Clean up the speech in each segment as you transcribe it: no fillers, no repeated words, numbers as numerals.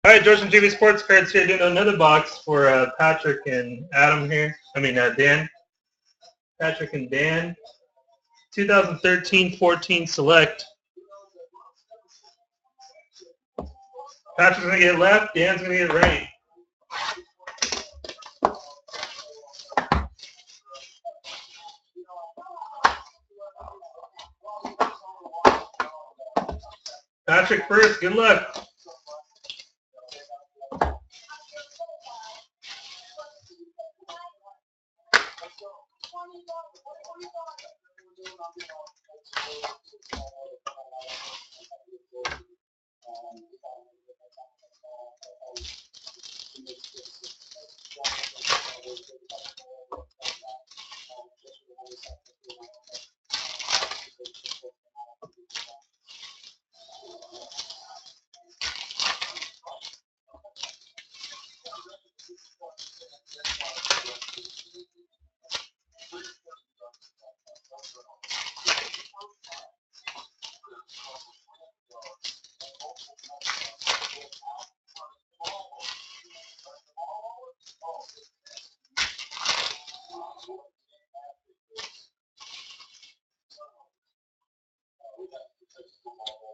All right, Georgian TV Sports Cards here doing another box for Patrick and Adam here. Dan. Patrick and Dan. 2013-14 Select. Patrick's going to get left. Dan's going to get right. Patrick first. Good luck.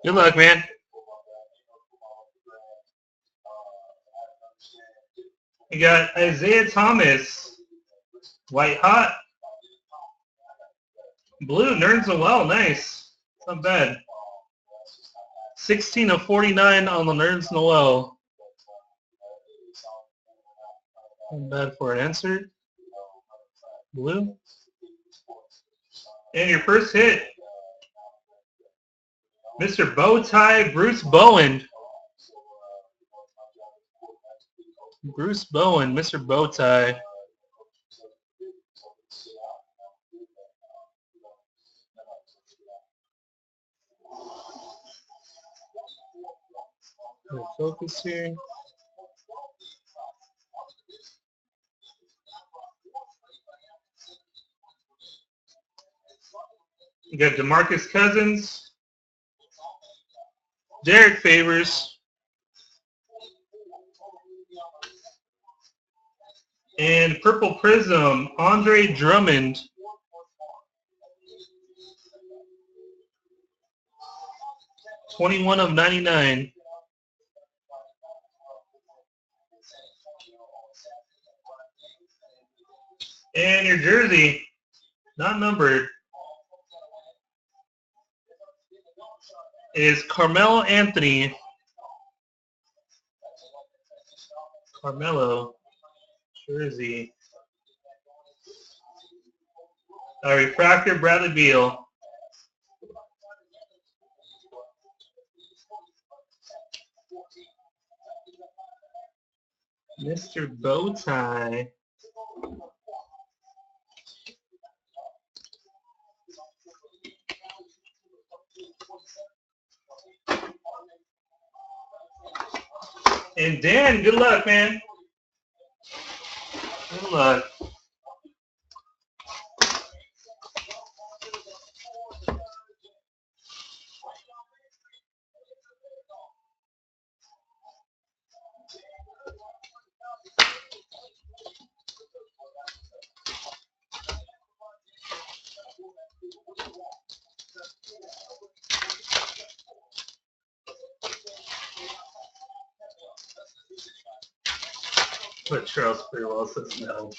Good luck, man. You got Isaiah Thomas, White Hot, Blue, Nerds Noel, nice. Not bad. 16 of 49 on the Nerds Noel. Not bad for an insert. Blue. And your first hit, Mr. Bowtie, Bruce Bowen. Bruce Bowen, Mr. Bowtie. Focus here. You got DeMarcus Cousins, Derek Favors, and Purple Prism, Andre Drummond. $21 of 99. And your jersey, not numbered, is Carmelo Anthony. Carmelo jersey. A refractor, Bradley Beal. Mr. Bowtie. And Dan, good luck, man. Good luck. But Charles pretty well says no.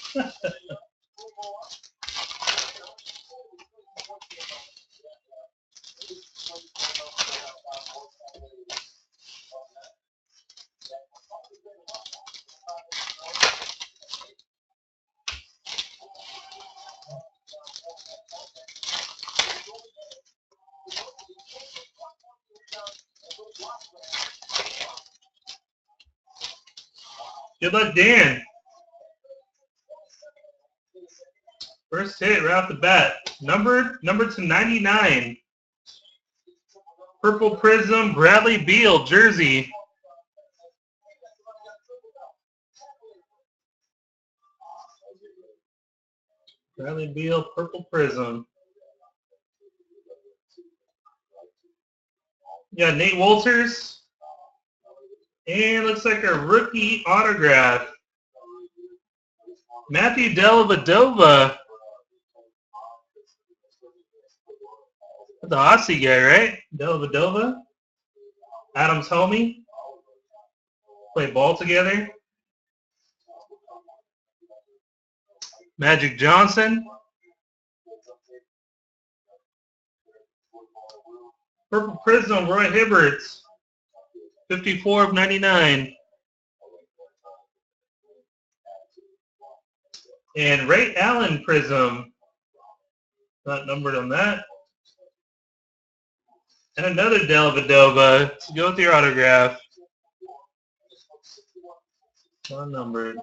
Good luck, Dan. First hit right off the bat. Numbered to 99. Purple Prism, Bradley Beal, jersey. Bradley Beal, Purple Prism. You got Nate Wolters, And looks like a rookie autograph. Matthew Dellavedova. The Aussie guy, right? Dellavedova. Adam's homie. Play ball together. Magic Johnson. Purple Prism, Roy Hibbert. 54 of 99. And Ray Allen Prism. Not numbered on that. And another Dellavedova to go with your autograph. Unnumbered.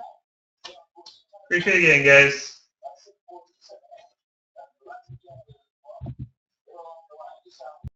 Appreciate it again, guys.